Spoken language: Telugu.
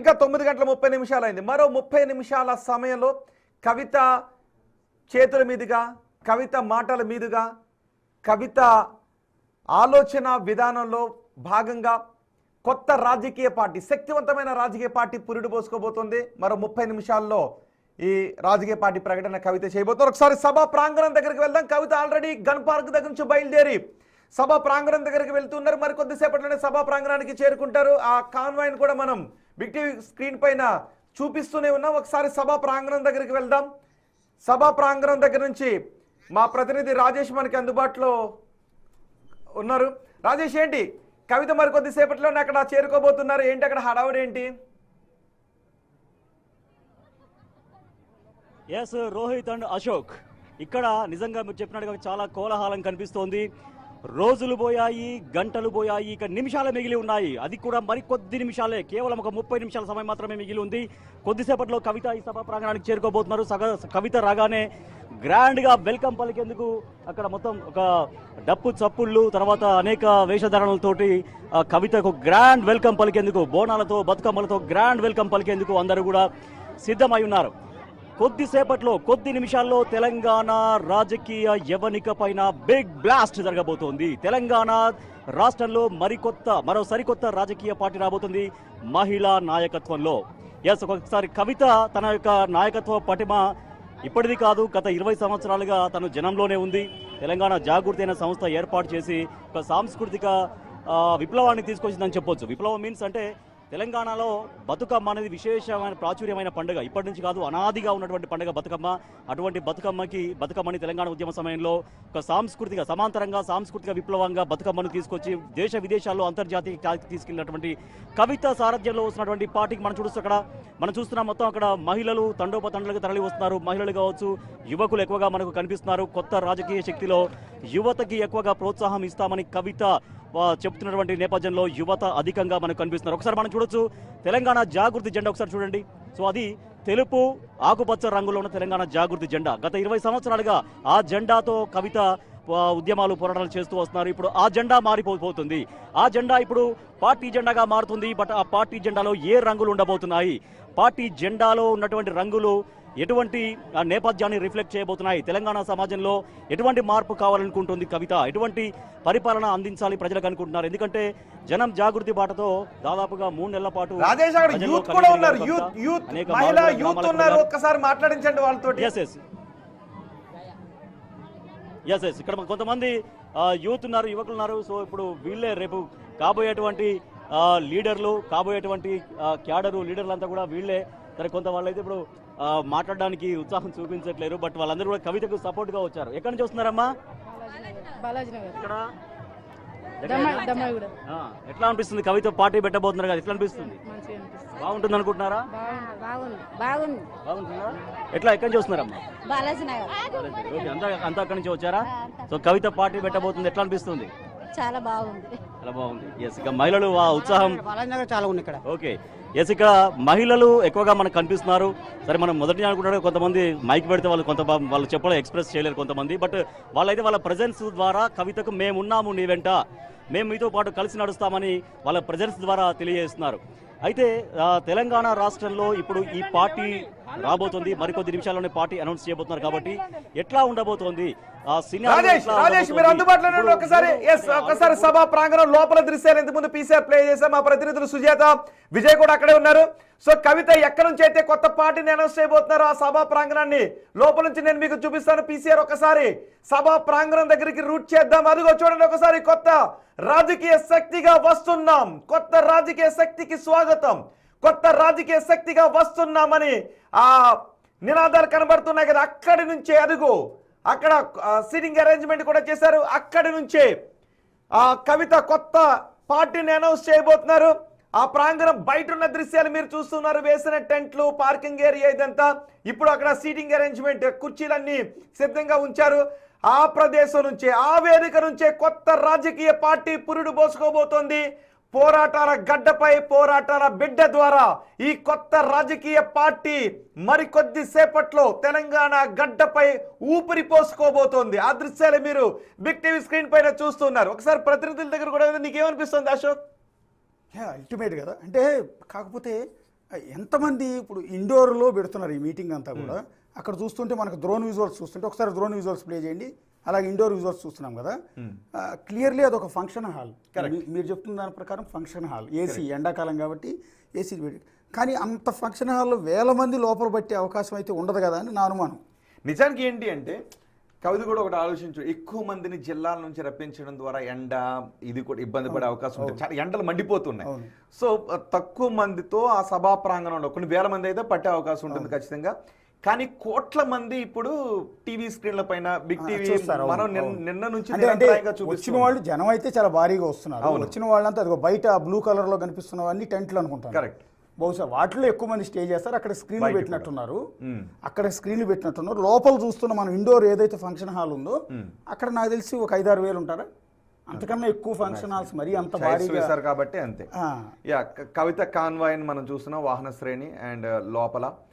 ఇంకా 9:30 అయింది. మరో 30 నిమిషాల సమయంలో కవిత చేతుల మీదుగా, కవిత మాటల మీదుగా, కవిత ఆలోచన విధానంలో భాగంగా కొత్త రాజకీయ పార్టీ, శక్తివంతమైన రాజకీయ పార్టీ పురుడు పోసుకోబోతుంది. మరో 30 నిమిషాల్లో ఈ రాజకీయ పార్టీ ప్రకటన కవిత చేయబోతున్నారు. ఒకసారి సభా ప్రాంగణం దగ్గరికి వెళ్దాం. కవిత ఆల్రెడీ గన్ పార్క్ దగ్గర నుంచి బయలుదేరి సభా ప్రాంగణం దగ్గరికి వెళ్తున్నారు. మరి కొద్దిసేపట్లోనే సభా ప్రాంగణానికి చేరుకుంటారు. ఆ కాన్వాయ్ని కూడా మనం బిగ్ టీవీ స్క్రీన్ పైన చూపిస్తూనే ఉన్నాం. ఒకసారి సభా ప్రాంగణం దగ్గరికి వెళ్దాం. సభా ప్రాంగణం దగ్గర నుంచి మా ప్రతినిధి రాజేష్ మనకి అందుబాటులో ఉన్నారు. రాజేష్, ఏంటి కవిత మరి కొద్దిసేపట్లోనే అక్కడ చేరుకోబోతున్నారు, ఏంటి అక్కడ హడావుడి ఏంటి? ఎస్ రోహిత్ అండ్ అశోక్, ఇక్కడ నిజంగా మీరు చెప్పినట్టుగా చాలా కోలాహలం కనిపిస్తోంది. రోజులు పోయాయి, గంటలు పోయాయి, ఇక నిమిషాలే మిగిలి ఉన్నాయి. అది కూడా మరి కొద్ది నిమిషాలే, కేవలం ఒక 30 నిమిషాల సమయం మాత్రమే మిగిలి ఉంది. కొద్దిసేపట్లో కవిత ఈ సభా ప్రాంగణానికి చేరుకోబోతున్నారు. కవిత రాగానే గ్రాండ్గా వెల్కమ్ పలికేందుకు అక్కడ మొత్తం ఒక డప్పు చప్పుళ్ళు, తర్వాత అనేక వేషధారణలతోటి కవితకు గ్రాండ్ వెల్కమ్ పలికేందుకు, బోనాలతో బతుకమ్మలతో గ్రాండ్ వెల్కమ్ పలికేందుకు అందరూ కూడా సిద్ధమై ఉన్నారు. కొద్దిసేపట్లో, కొద్ది నిమిషాల్లో తెలంగాణ రాజకీయ యవనిక పైన బిగ్ బ్లాస్ట్ జరగబోతోంది. తెలంగాణ రాష్ట్రంలో మరో సరికొత్త రాజకీయ పార్టీ రాబోతుంది మహిళా నాయకత్వంలో. ఎస్, ఒకసారి కవిత తన యొక్క నాయకత్వ పటిమ ఇప్పటిది కాదు, గత 20 సంవత్సరాలుగా తను జనంలోనే ఉంది. తెలంగాణ జాగృతి అయిన సంస్థ ఏర్పాటు చేసి ఒక సాంస్కృతిక విప్లవాన్ని తీసుకొచ్చిందని చెప్పొచ్చు. విప్లవం మీన్స్ అంటే తెలంగాణలో బతుకమ్మ అనేది విశేషమైన ప్రాచుర్యమైన పండుగ. ఇప్పటి నుంచి కాదు, అనాదిగా ఉన్నటువంటి పండుగ బతుకమ్మ. అటువంటి బతుకమ్మని తెలంగాణ ఉద్యమ సమయంలో ఒక సమాంతరంగా సాంస్కృతిక విప్లవంగా బతుకమ్మను తీసుకొచ్చి దేశ విదేశాల్లో అంతర్జాతీయ తీసుకెళ్లినటువంటి కవిత సారథ్యంలో వస్తున్నటువంటి పార్టీకి మనం చూస్తున్నాం. మొత్తం అక్కడ మహిళలు తండోపతండలుగా తరలి వస్తున్నారు. మహిళలు కావచ్చు, యువకులు ఎక్కువగా మనకు కనిపిస్తున్నారు. కొత్త రాజకీయ శక్తిలో యువతకి ఎక్కువగా ప్రోత్సాహం ఇస్తామని కవిత చెప్తున్నటువంటి నేపథ్యంలో యువత అధికంగా మనకు కనిపిస్తున్నారు. ఒకసారి మనం చూడొచ్చు తెలంగాణ జాగృతి జెండా, ఒకసారి చూడండి. సో అది తెలుపు ఆకుపచ్చ రంగులో ఉన్న తెలంగాణ జాగృతి జెండా. గత 20 సంవత్సరాలుగా ఆ జెండాతో కవిత ఉద్యమాలు, పోరాటాలు చేస్తూ వస్తున్నారు. ఇప్పుడు ఆ జెండా మారిపోతుంది. ఆ జెండా ఇప్పుడు పార్టీ జెండాగా మారుతుంది. బట్ ఆ పార్టీ జెండాలో ఏ రంగులు ఉండబోతున్నాయి, పార్టీ జెండాలో ఉన్నటువంటి రంగులు ఎటువంటి నేపథ్యాన్ని రిఫ్లెక్ట్ చేయబోతున్నాయి, తెలంగాణ సమాజంలో ఎటువంటి మార్పు కావాలనుకుంటుంది కవిత, ఎటువంటి పరిపాలన అందించాలి ప్రజలకు అనుకుంటున్నారు. ఎందుకంటే జనం జాగృతి బాటతో దాదాపుగా 3 నెలల పాటు ఇక్కడ కొంతమంది యూత్ ఉన్నారు, యువకులు ఉన్నారు. సో ఇప్పుడు వీళ్ళే రేపు కాబోయేటువంటి లీడర్లు, కాబోయేటువంటి క్యాడరు లీడర్లంతా కూడా వీళ్ళే. సరే, కొంత వాళ్ళైతే ఇప్పుడు మాట్లాడడానికి ఉత్సాహం చూపించట్లేరు. బట్ వాళ్ళందరూ కూడా కవితకు సపోర్ట్ గా వచ్చారు. ఎక్కడి నుంచి వస్తున్నారమ్మా? ఎట్లా అనిపిస్తుంది కవిత పార్టీ పెట్టబోతున్నారు కదా, ఎట్లా అనిపిస్తుంది? బాగుంటుంది అనుకుంటున్నారా? బాగుంటుందా? ఎట్లా, ఎక్కడి నుంచి వస్తున్నారమ్మా? అంతా అక్కడి నుంచి వచ్చారా? సో కవిత పార్టీ పెట్టబోతుంది, ఎట్లా అనిపిస్తుంది? చాలా బాగుంది, చాలా బాగుంది. ఎస్, ఇక మహిళలు ఉత్సాహం చాలా ఉంది ఇక్కడ. ఓకే, ఎస్, ఇక్కడ మహిళలు ఎక్కువగా మనకు కనిపిస్తున్నారు. సరే, మనం మొదటి అనుకుంటే కొంతమంది మైక్ పెడితే వాళ్ళు చెప్పడం ఎక్స్ప్రెస్ చేయలేరు కొంతమంది. బట్ వాళ్ళైతే వాళ్ళ ప్రెజెన్స్ ద్వారా కవితకు మేమున్నాము నీ వెంట, మేము మీతో పాటు కలిసి నడుస్తామని వాళ్ళ ప్రెజెన్స్ ద్వారా తెలియజేస్తున్నారు. అయితే తెలంగాణ రాష్ట్రంలో ఇప్పుడు ఈ పార్టీ రాబోతోంది. మరికొద్ది నిమిషాల్లోనే పార్టీ అనౌన్స్ చేయబోతున్నారు. కాబట్టి ఎట్లా ఉండబోతోంది ఒకసారి సభా ప్రాంగణం లోపల దృశ్యాలు ఇంతకుముందు పీసీఆర్ ప్లే చేశాం. మా ప్రతినిధులు సుజాత, విజయ్ కూడా అక్కడే ఉన్నారు. సో కవిత ఎక్కడి నుంచి అయితే కొత్త పార్టీని అనౌన్స్ చేయబోతున్నారు, ఆ సభా ప్రాంగణాన్ని లోపల నుంచి నేను మీకు చూపిస్తాను. పీసీఆర్ ఒకసారి సభా ప్రాంగణం దగ్గరికి రూట్ చేద్దాం. అదిగో చూడండి, ఒకసారి కొత్త రాజకీయ శక్తిగా వస్తున్నాం, కొత్త రాజకీయ శక్తికి స్వాగతం, కొత్త రాజకీయ శక్తిగా వస్తున్నామని ఆ నినాదాలు కనబడుతున్నాయి కదా. అక్కడి నుంచే అదుగు అక్కడ సీటింగ్ అరేంజ్మెంట్ కూడా చేశారు. అక్కడి నుంచే ఆ కవిత కొత్త పార్టీని అనౌన్స్ చేయబోతున్నారు. ఆ ప్రాంగణం బయట ఉన్న దృశ్యాలు మీరు చూస్తున్నారు. వేసిన టెంట్లు, పార్కింగ్ ఏరియా, ఇదంతా ఇప్పుడు అక్కడ సీటింగ్ అరేంజ్మెంట్, కుర్చీలన్నీ సిద్ధంగా ఉంచారు. ఆ ప్రదేశం నుంచే, ఆ వేదిక నుంచే కొత్త రాజకీయ పార్టీ పురుడు పోసుకోబోతోంది. పోరాటాల గడ్డపై పోరాటాల బిడ్డ ద్వారా ఈ కొత్త రాజకీయ పార్టీ మరికొద్ది సేపట్లో తెలంగాణ గడ్డపై ఊపిరి పోసుకోబోతోంది. ఆ దృశ్యాలు మీరు బిగ్ టీవీ స్క్రీన్ పైన చూస్తున్నారు. ఒకసారి ప్రతినిధుల దగ్గర కూడా నీకేమనిపిస్తుంది అశోక్? అల్టిమేట్ కదా. అంటే కాకపోతే ఎంతమంది ఇప్పుడు ఇండోర్లో పెడుతున్నారు ఈ మీటింగ్ అంతా కూడా. అక్కడ చూస్తుంటే మనకు డ్రోన్ విజువల్స్ చూస్తుంటే ఒకసారి డ్రోన్ విజువల్స్ ప్లే చేయండి. అలాగే ఇండోర్ విజువల్స్ చూస్తున్నాం కదా. క్లియర్లీ అదొక ఫంక్షన్ హాల్. మీరు చెప్తున్న దాని ప్రకారం ఫంక్షన్ హాల్, ఏసీ, ఎండాకాలం కాబట్టి ఏసీ పెట్టి. కానీ అంత ఫంక్షన్ హాల్లో వేల మంది లోపల పట్టే అవకాశం అయితే ఉండదు కదా అని నా అనుమానం. నిజానికి ఏంటి అంటే కవిత కూడా ఒకటి ఆలోచించు, ఎక్కువ మందిని జిల్లాల నుంచి రప్పించడం ద్వారా ఎండ ఇది కూడా ఇబ్బంది పడే అవకాశం ఉంటుంది. చాలా ఎండలు మండిపోతున్నాయి. సో తక్కువ మందితో ఆ సభా ప్రాంగణంలో కొన్ని వేల మంది అయితే పట్టే అవకాశం ఉంటుంది ఖచ్చితంగా. కానీ కోట్ల మంది ఇప్పుడు టీవీ స్క్రీన్ల పైన బిగ్ టీవీ మనం నిన్న నుంచి వచ్చిన వాళ్ళు జనం అయితే చాలా భారీగా వస్తున్నారు. వచ్చిన వాళ్ళంతా అదిగో బయట బ్లూ కలర్ లో కనిపిస్తున్నవన్నీ టెంట్లు అనుకుంటారు. కరెక్ట్. బహుశా వాటిలో ఎక్కువ మంది స్టే చేస్తారు. అక్కడ స్క్రీన్లు పెట్టినట్టున్నారు. లోపల చూస్తున్న మనం ఇండోర్ ఏదైతే ఫంక్షన్ హాల్ ఉందో అక్కడ నాకు తెలిసి ఒక 5-6 వేలు ఉంటారా, అంతకన్నా ఎక్కువ ఫంక్షన్ హాల్స్ మరి అంత భారీగా కాబట్టి అంతే. కవిత కాన్వాయ్ మనం చూస్తున్నాం, వాహన శ్రేణి అండ్ లోపల